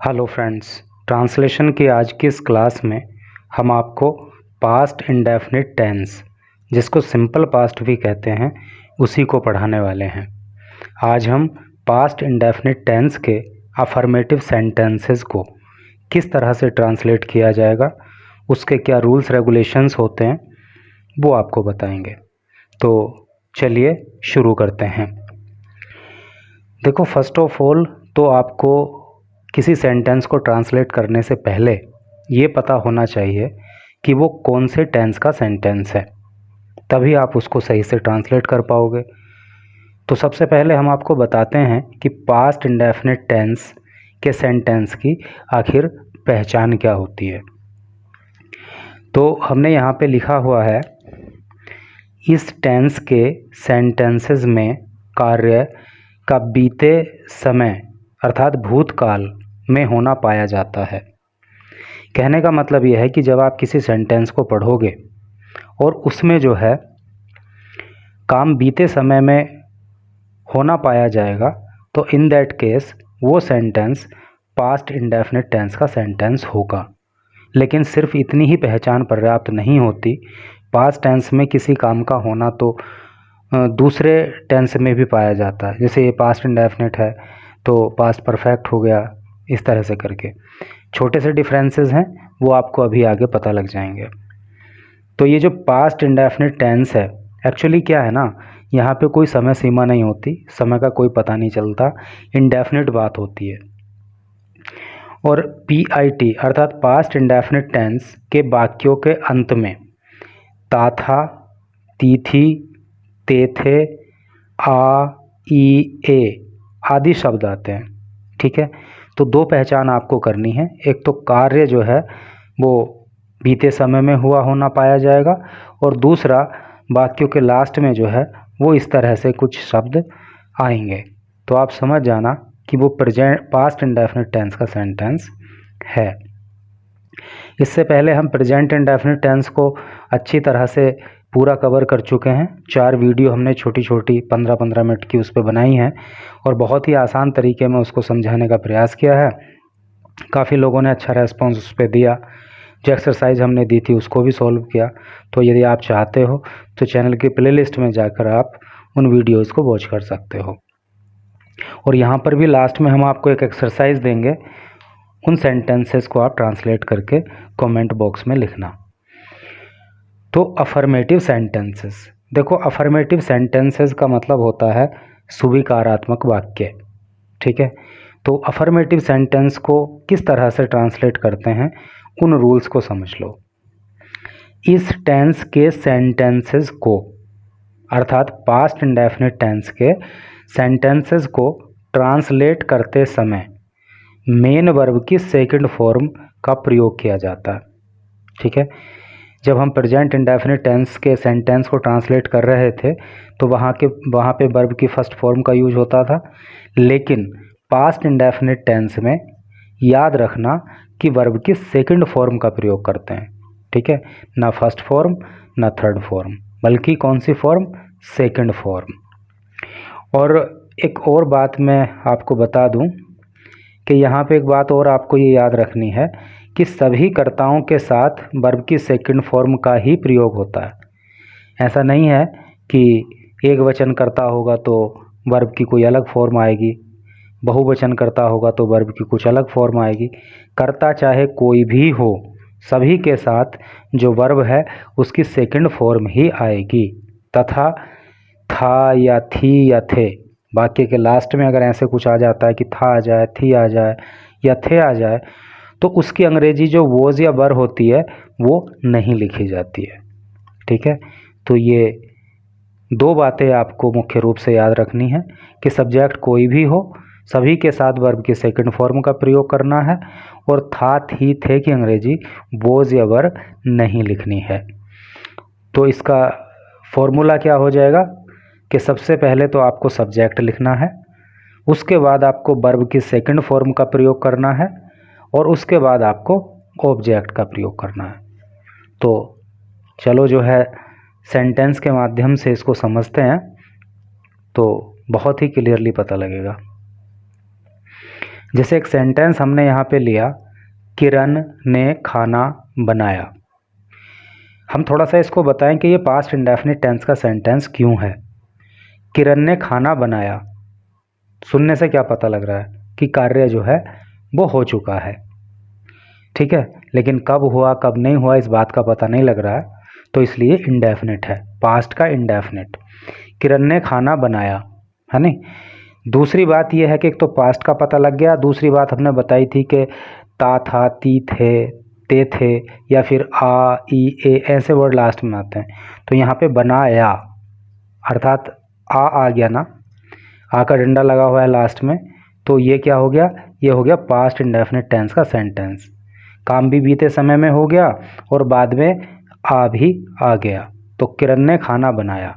Hello friends, translation की आज की इस क्लास में हम आपको पास्ट इंडेफिनिट टेंस, जिसको सिंपल पास्ट भी कहते हैं, उसी को पढ़ाने वाले हैं। आज हम पास्ट इंडेफिनिट टेंस के अफर्मेटिव सेंटेंसेस को किस तरह से ट्रांसलेट किया जाएगा, उसके क्या रूल्स रेगुलेशंस होते हैं, वो आपको बताएंगे। तो चलिए शुरू करते हैं। देखो, फर्स्ट ऑफ ऑल तो आपको किसी सेंटेंस को ट्रांसलेट करने से पहले ये पता होना चाहिए कि वो कौन से टेंस का सेंटेंस है, तभी आप उसको सही से ट्रांसलेट कर पाओगे। तो सबसे पहले हम आपको बताते हैं कि पास्ट इंडेफिनिट टेंस के सेंटेंस की आखिर पहचान क्या होती है। तो हमने यहाँ पे लिखा हुआ है, इस टेंस के सेंटेंसेस में कार्य का बीते समय अर्थात भूतकाल में होना पाया जाता है। कहने का मतलब यह है कि जब आप किसी सेंटेंस को पढ़ोगे और उसमें जो है काम बीते समय में होना पाया जाएगा, तो इन दैट केस वो सेंटेंस पास्ट इंडेफिनिट टेंस का सेंटेंस होगा। लेकिन सिर्फ इतनी ही पहचान पर्याप्त नहीं होती। पास्ट टेंस में किसी काम का होना तो दूसरे टेंस में भी पाया जाता है। जैसे ये पास्ट इंडेफिनिट है तो पास्ट परफेक्ट हो गया, इस तरह से करके छोटे से डिफरेंसेस हैं, वो आपको अभी आगे पता लग जाएंगे। तो ये जो पास्ट इंडेफिनिट टेंस है, एक्चुअली क्या है ना, यहाँ पे कोई समय सीमा नहीं होती, समय का कोई पता नहीं चलता, इंडेफिनिट बात होती है। और PIT अर्थात पास्ट इंडेफिनिट टेंस के वाक्यों के अंत में ता था, ती थी, ते थे, आ, ई, ए आदि शब्द आते हैं। ठीक है, तो दो पहचान आपको करनी है। एक तो कार्य जो है वो बीते समय में हुआ होना पाया जाएगा, और दूसरा वाक्यों के लास्ट में जो है वो इस तरह से कुछ शब्द आएंगे। तो आप समझ जाना कि वो पास्ट इंडेफिनिट टेंस का सेंटेंस है। इससे पहले हम प्रेजेंट इंडेफिनिट टेंस को अच्छी तरह से पूरा कवर कर चुके हैं। 4 वीडियो हमने छोटी छोटी 15-15 मिनट की उस पर बनाई हैं और बहुत ही आसान तरीके में उसको समझाने का प्रयास किया है। काफ़ी लोगों ने अच्छा रेस्पॉन्स उस पर दिया। जो एक्सरसाइज हमने दी थी उसको भी सॉल्व किया। तो यदि आप चाहते हो तो चैनल की प्लेलिस्ट में जाकर आप उन वीडियोज़ को वॉच कर सकते हो। और यहाँ पर भी लास्ट में हम आपको एक एक्सरसाइज देंगे, उन सेंटेंसेस को आप ट्रांसलेट करके कमेंट बॉक्स में लिखना। तो अफर्मेटिव सेंटेंसेस, देखो अफर्मेटिव सेंटेंसेस का मतलब होता है स्वीकारात्मक वाक्य। ठीक है, तो अफर्मेटिव सेंटेंस को किस तरह से ट्रांसलेट करते हैं, उन रूल्स को समझ लो। इस टेंस के सेंटेंसेस को अर्थात पास्ट इंडेफिनिट टेंस के सेंटेंसेस को ट्रांसलेट करते समय मेन वर्ब की सेकंड फॉर्म का प्रयोग किया जाता है। ठीक है, जब हम प्रेजेंट इंडेफिनिट टेंस के सेंटेंस को ट्रांसलेट कर रहे थे तो वहाँ पे वर्ब की फर्स्ट फॉर्म का यूज होता था। लेकिन पास्ट इंडेफिनिट टेंस में याद रखना कि वर्ब की सेकंड फॉर्म का प्रयोग करते हैं। ठीक है, ना फर्स्ट फॉर्म ना थर्ड फॉर्म, बल्कि कौन सी फॉर्म, सेकंड फॉर्म। और एक और बात मैं आपको बता दूं कि यहाँ पे एक बात और आपको ये याद रखनी है कि सभी कर्ताओं के साथ वर्ब की सेकंड फॉर्म का ही प्रयोग होता है। ऐसा नहीं है कि एक वचन कर्ता होगा तो वर्ब की कोई अलग फॉर्म आएगी, बहुवचन कर्ता होगा तो वर्ब की कुछ अलग फॉर्म आएगी। कर्ता चाहे कोई भी हो, सभी के साथ जो वर्ब है उसकी सेकंड फॉर्म ही आएगी। तथा, था या थी या थे, वाक्य के लास्ट में अगर ऐसे कुछ आ जाता है कि था आ जाए, थी आ जाए या थे आ जाए, तो उसकी अंग्रेजी जो वॉज या वर होती है वो नहीं लिखी जाती है। ठीक है, तो ये दो बातें आपको मुख्य रूप से याद रखनी है कि सब्जेक्ट कोई भी हो, सभी के साथ वर्ब की सेकंड फॉर्म का प्रयोग करना है, और था, थी, थे की अंग्रेजी वॉज या वर नहीं लिखनी है। तो इसका फॉर्मूला क्या हो जाएगा कि सबसे पहले तो आपको सब्जेक्ट लिखना है, उसके बाद आपको वर्ब की सेकंड फॉर्म का प्रयोग करना है, और उसके बाद आपको ऑब्जेक्ट का प्रयोग करना है। तो चलो जो है सेंटेंस के माध्यम से इसको समझते हैं तो बहुत ही क्लियरली पता लगेगा। जैसे एक सेंटेंस हमने यहाँ पे लिया, किरण ने खाना बनाया। हम थोड़ा सा इसको बताएं कि ये पास्ट इंडेफिनिट टेंस का सेंटेंस क्यों है। किरण ने खाना बनाया, सुनने से क्या पता लग रहा है कि कार्य जो है वो हो चुका है, ठीक है। लेकिन कब हुआ कब नहीं हुआ इस बात का पता नहीं लग रहा है, तो इसलिए इंडेफिनिट है, पास्ट का इंडेफिनिट। किरण ने खाना बनाया, है नहीं। दूसरी बात यह है कि एक तो पास्ट का पता लग गया, दूसरी बात हमने बताई थी कि ता था, ती थे, ते थे, या फिर आ, ई, ए ऐसे वर्ड लास्ट में आते हैं। तो यहाँ पे बनाया अर्थात आ गया ना, आ का डंडा लगा हुआ है लास्ट में, तो ये क्या हो गया, ये हो गया पास्ट इंडेफिनिट टेंस का सेंटेंस। काम भी बीते समय में हो गया और बाद में आ भी आ गया। तो किरण ने खाना बनाया,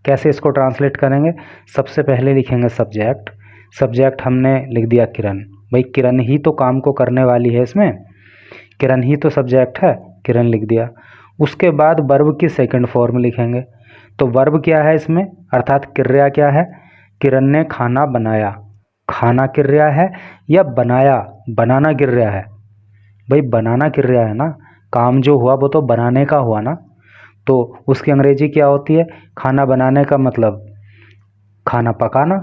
कैसे इसको ट्रांसलेट करेंगे। सबसे पहले लिखेंगे सब्जेक्ट, सब्जेक्ट हमने लिख दिया किरण, भाई किरण ही तो काम को करने वाली है, इसमें किरण ही तो सब्जेक्ट है, किरण लिख दिया। उसके बाद वर्ब की सेकंड फॉर्म लिखेंगे। तो वर्ब क्या है इसमें, अर्थात क्रिया क्या है, किरण ने खाना बनाया, खाना क्रिया है या बनाया, बनाना क्रिया है। भाई बनाना क्रिया है ना, काम जो हुआ वो तो बनाने का हुआ ना, तो उसकी अंग्रेजी क्या होती है, खाना बनाने का मतलब खाना पकाना,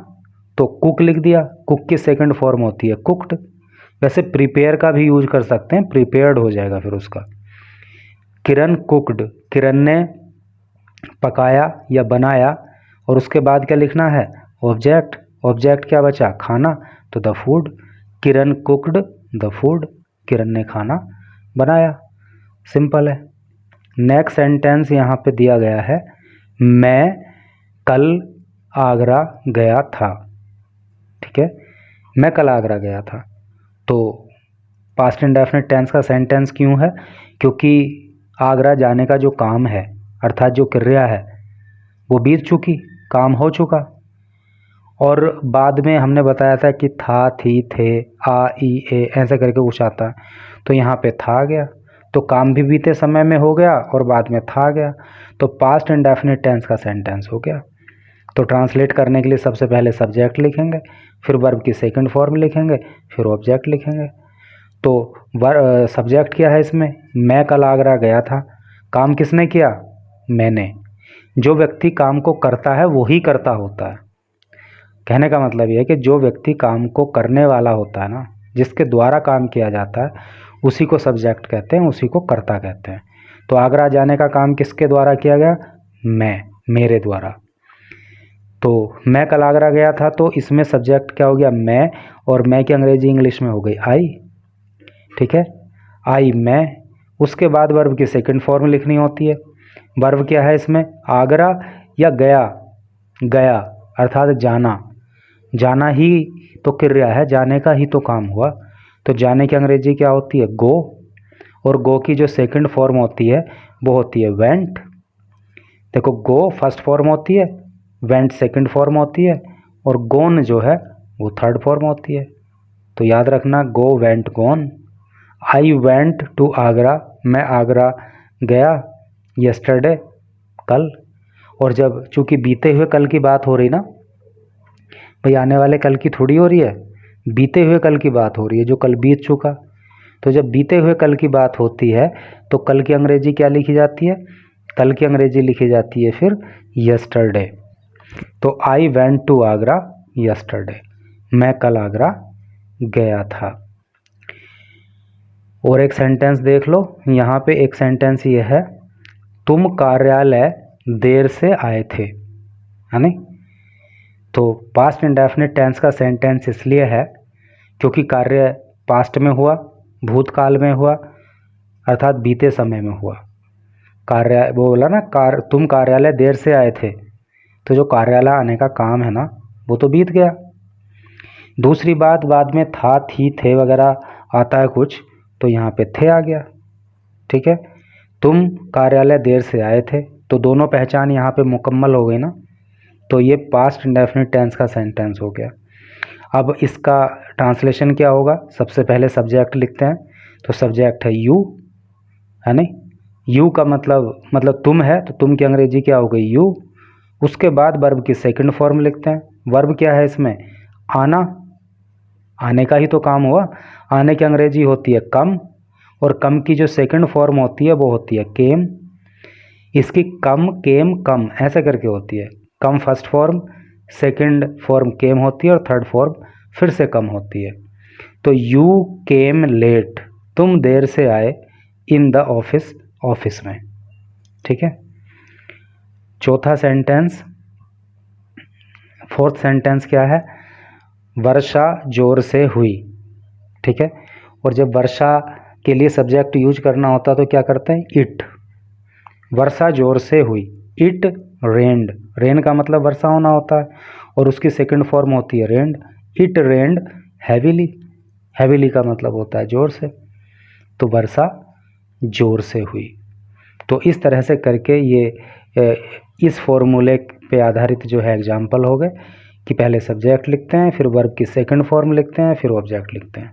तो कुक लिख दिया। कुक की सेकंड फॉर्म होती है कुक्ड। वैसे प्रिपेयर का भी यूज कर सकते हैं, प्रिपेयर्ड हो जाएगा फिर उसका। किरण कुक्ड, किरण ने पकाया या बनाया, और उसके बाद क्या लिखना है, ऑब्जेक्ट। ऑब्जेक्ट क्या बचा, खाना, तो the food. Kiran cooked the food, Kiran ने खाना बनाया, सिंपल है। नेक्स्ट सेंटेंस यहाँ पे दिया गया है, मैं कल आगरा गया था, ठीक है। मैं कल आगरा गया था, तो पास्ट इंडेफिनिट टेंस का सेंटेंस क्यों है, क्योंकि आगरा जाने का जो काम है अर्थात जो क्रिया है वो बीत चुकी, काम हो चुका। और बाद में हमने बताया था कि था, थी, थे, आ, ई, ए ऐसे करके कुछ आता है, तो यहाँ पे था आ गया, तो काम भी बीते समय में हो गया और बाद में था आ गया, तो पास्ट इंडेफिनिट टेंस का सेंटेंस हो गया। तो ट्रांसलेट करने के लिए सबसे पहले सब्जेक्ट लिखेंगे, फिर वर्ब की सेकंड फॉर्म लिखेंगे, फिर ऑब्जेक्ट लिखेंगे। तो सब्जेक्ट क्या है इसमें, मैं कल आगरा गया था, काम किसने किया, मैंने। जो व्यक्ति काम को करता है वो ही करता होता है। कहने का मतलब ये है कि जो व्यक्ति काम को करने वाला होता है ना, जिसके द्वारा काम किया जाता है, उसी को सब्जेक्ट कहते हैं, उसी को कर्ता कहते हैं। तो आगरा जाने का काम किसके द्वारा किया गया, मैं, मेरे द्वारा। तो मैं कल आगरा गया था, तो इसमें सब्जेक्ट क्या हो गया, मैं, और मैं की अंग्रेजी इंग्लिश में हो गई आई, ठीक है, आई, मैं। उसके बाद वर्ब की सेकंड फॉर्म लिखनी होती है। वर्ब क्या है इसमें, आगरा या गया, गया अर्थात जाना, जाना ही तो क्रिया है, जाने का ही तो काम हुआ, तो जाने की अंग्रेजी क्या होती है, गो, और गो की जो सेकंड फॉर्म होती है वो होती है वेंट। देखो गो फर्स्ट फॉर्म होती है, वेंट सेकंड फॉर्म होती है, और गोन जो है वो थर्ड फॉर्म होती है। तो याद रखना, go, went, gone. I went to Agra, मैं आगरा गया यस्टरडे, कल। और जब चूंकि बीते हुए कल की बात हो रही ना, भाई आने वाले कल की थोड़ी हो रही है, बीते हुए कल की बात हो रही है, जो कल बीत चुका। तो जब बीते हुए कल की बात होती है तो कल की अंग्रेजी क्या लिखी जाती है, कल की अंग्रेजी लिखी जाती है फिर यस्टरडे। तो I went to Agra yesterday, मैं कल आगरा गया था। और एक सेंटेंस देख लो, यहाँ पे एक सेंटेंस ये है, तुम कार्यालय देर से आए थे, है नहीं। तो पास्ट इंडेफिनिट टेंस का सेंटेंस इसलिए है क्योंकि कार्य पास्ट में हुआ, भूतकाल में हुआ, अर्थात बीते समय में हुआ। कार्य वो बोला ना, तुम कार्यालय देर से आए थे, तो जो कार्यालय आने का काम है ना वो तो बीत गया। दूसरी बात, बाद में था, थी, थे वगैरह आता है कुछ, तो यहाँ पे थे आ गया, ठीक है। तुम कार्यालय देर से आए थे, तो दोनों पहचान यहाँ पे मुकम्मल हो गई ना, तो ये पास्ट इंडेफिनिट टेंस का सेंटेंस हो गया। अब इसका ट्रांसलेशन क्या होगा, सबसे पहले सब्जेक्ट लिखते हैं, तो सब्जेक्ट है यू, है नहीं। यू का मतलब तुम है, तो तुम की अंग्रेजी क्या हो गई, यू। उसके बाद वर्ब की सेकंड फॉर्म लिखते हैं। वर्ब क्या है इसमें, आना, आने का ही तो काम हुआ। आने की अंग्रेजी होती है कम, और कम की जो सेकंड फॉर्म होती है वो होती है केम। इसकी कम केम कम ऐसे करके होती है। Come first form, second form came होती है, और थर्ड फॉर्म फिर से कम होती है। तो यू केम लेट, तुम देर से आए, इन द ऑफिस, ऑफिस में। ठीक है। चौथा सेंटेंस, फोर्थ सेंटेंस क्या है? वर्षा जोर से हुई। ठीक है। और जब वर्षा के लिए सब्जेक्ट यूज करना होता है तो क्या करते हैं? इट। वर्षा जोर से हुई, इट रेन्ड। रेन का मतलब वर्षा होना होता है, और उसकी सेकंड फॉर्म होती है rained. It rained heavily. Heavily का मतलब होता है जोर से, तो वर्षा जोर से हुई। तो इस तरह से करके ये इस फॉर्मूले पे आधारित जो है एग्जाम्पल हो गए कि पहले सब्जेक्ट लिखते हैं, फिर वर्ब की सेकंड फॉर्म लिखते हैं, फिर ऑब्जेक्ट लिखते हैं।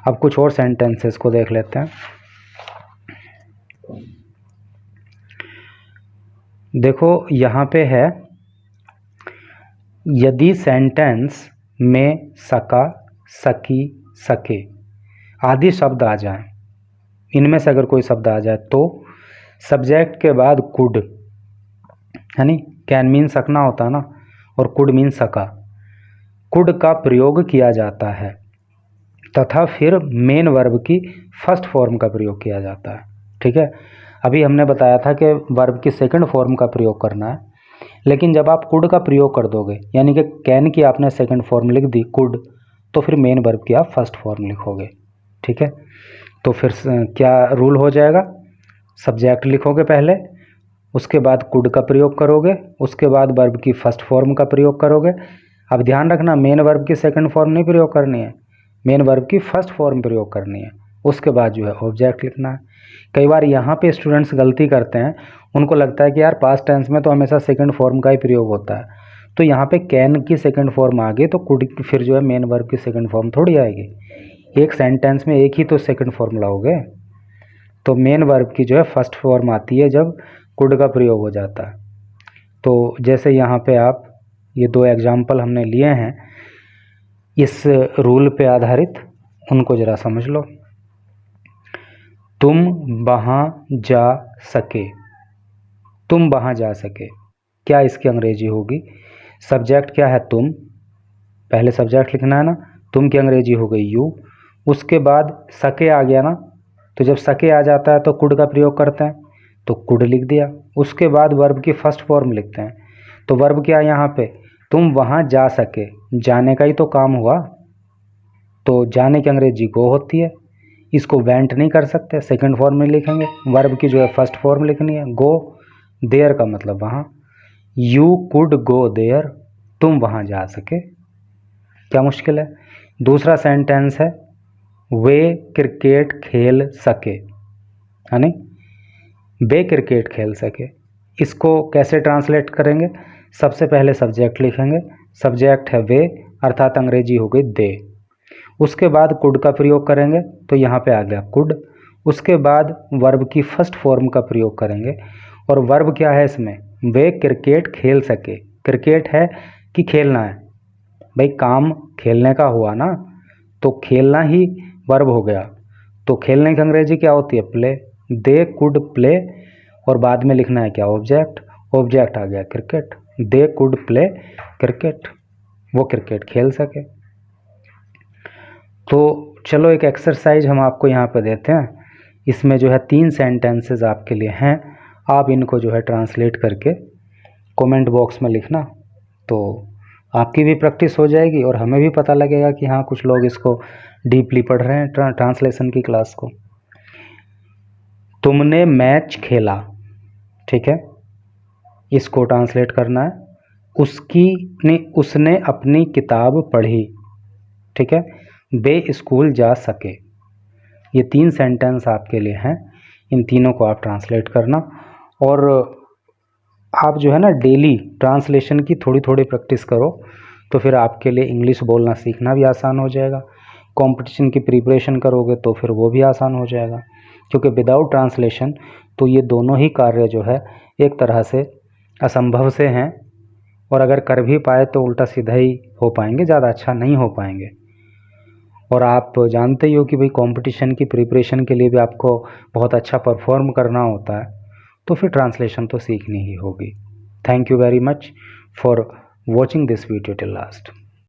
अब कुछ और सेंटेंसेस को देख लेते हैं। देखो यहाँ पे है, यदि सेंटेंस में सका, सकी, सके आदि शब्द आ जाएं, इनमें से अगर कोई शब्द आ जाए तो सब्जेक्ट के बाद कुड, यानी कैन मीन सकना होता है ना, और कुड मीन सका, कुड का प्रयोग किया जाता है, तथा फिर मेन वर्ब की फर्स्ट फॉर्म का प्रयोग किया जाता है। ठीक है। अभी हमने बताया था कि वर्ब की सेकंड फॉर्म का प्रयोग करना है, लेकिन जब आप कुड का प्रयोग कर दोगे, यानी कि कैन की आपने सेकंड फॉर्म लिख दी कुड, तो फिर मेन वर्ब की आप फर्स्ट फॉर्म लिखोगे। ठीक है। तो फिर क्या रूल हो जाएगा? सब्जेक्ट लिखोगे पहले, उसके बाद कुड का प्रयोग करोगे, उसके बाद वर्ब की फर्स्ट फॉर्म का प्रयोग करोगे। अब ध्यान रखना, मेन वर्ब की सेकंड फॉर्म नहीं प्रयोग करनी है, मेन वर्ब की फर्स्ट फॉर्म प्रयोग करनी है। उसके बाद जो है ऑब्जेक्ट लिखना है। कई बार यहाँ पे स्टूडेंट्स गलती करते हैं, उनको लगता है कि यार पास्ट टेंस में तो हमेशा सेकंड फॉर्म का ही प्रयोग होता है, तो यहाँ पे कैन की सेकंड फॉर्म आ गई तो कुड फिर जो है मेन वर्ब की सेकंड फॉर्म थोड़ी आएगी। एक सेंटेंस में एक ही तो सेकंड फॉर्म लाओगे, तो मेन वर्ब की जो है फर्स्ट फॉर्म आती है जब कुड का प्रयोग हो जाता है। तो जैसे यहाँ पे आप ये दो एग्जाम्पल हमने लिए हैं इस रूल पे आधारित, उनको ज़रा समझ लो। तुम वहाँ जा सके, तुम वहाँ जा सके, क्या इसकी अंग्रेजी होगी? सब्जेक्ट क्या है? तुम, पहले सब्जेक्ट लिखना है ना, तुम की अंग्रेजी हो गई यू। उसके बाद सके आ गया ना, तो जब सके आ जाता है तो कुड का प्रयोग करते हैं, तो कुड लिख दिया। उसके बाद वर्ब की फर्स्ट फॉर्म लिखते हैं, तो वर्ब क्या है यहाँ पे? तुम वहाँ जा सके, जाने का ही तो काम हुआ, तो जाने की अंग्रेजी गो होती है। इसको वेंट नहीं कर सकते, सेकंड फॉर्म में लिखेंगे। वर्ब की जो है फर्स्ट फॉर्म लिखनी है गो। देयर का मतलब वहाँ, यू कुड गो देयर, तुम वहाँ जा सके। क्या मुश्किल है? दूसरा सेंटेंस है, वे क्रिकेट खेल सके, यानी वे क्रिकेट खेल सके। इसको कैसे ट्रांसलेट करेंगे? सबसे पहले सब्जेक्ट लिखेंगे, सब्जेक्ट है वे, अर्थात अंग्रेजी हो गई दे। उसके बाद कुड का प्रयोग करेंगे, तो यहाँ पे आ गया कुड। उसके बाद वर्ब की फर्स्ट फॉर्म का प्रयोग करेंगे, और वर्ब क्या है इसमें? वे क्रिकेट खेल सके। क्रिकेट है कि खेलना है? भाई काम खेलने का हुआ ना, तो खेलना ही वर्ब हो गया। तो खेलने की अंग्रेजी क्या होती है? प्ले। दे कुड प्ले, और बाद में लिखना है क्या? ऑब्जेक्ट। ऑब्जेक्ट आ गया cricket. They could play cricket, वो क्रिकेट खेल सके। तो चलो एक एक्सरसाइज हम आपको यहाँ पे देते हैं। इसमें जो है 3 सेंटेंसेस आपके लिए हैं, आप इनको जो है ट्रांसलेट करके कमेंट बॉक्स में लिखना, तो आपकी भी प्रैक्टिस हो जाएगी और हमें भी पता लगेगा कि हाँ कुछ लोग इसको डीपली पढ़ रहे हैं ट्रांसलेशन की क्लास को। तुमने मैच खेला, ठीक है, इसको ट्रांसलेट करना है। उसने अपनी किताब पढ़ी, ठीक है। वे स्कूल जा सके। ये 3 सेंटेंस आपके लिए हैं, इन तीनों को आप ट्रांसलेट करना। और आप जो है ना डेली ट्रांसलेशन की थोड़ी थोड़ी प्रैक्टिस करो, तो फिर आपके लिए इंग्लिश बोलना सीखना भी आसान हो जाएगा। कंपटीशन की प्रिपरेशन करोगे तो फिर वो भी आसान हो जाएगा, क्योंकि विदाउट ट्रांसलेशन तो ये दोनों ही कार्य जो है एक तरह से असंभव से हैं, और अगर कर भी पाए तो उल्टा सीधा ही हो पाएंगे, ज़्यादा अच्छा नहीं हो पाएंगे। और आप जानते ही हो कि भाई कंपटीशन की प्रिपरेशन के लिए भी आपको बहुत अच्छा परफॉर्म करना होता है, तो फिर ट्रांसलेशन तो सीखनी ही होगी। Thank you very much for watching this video till last.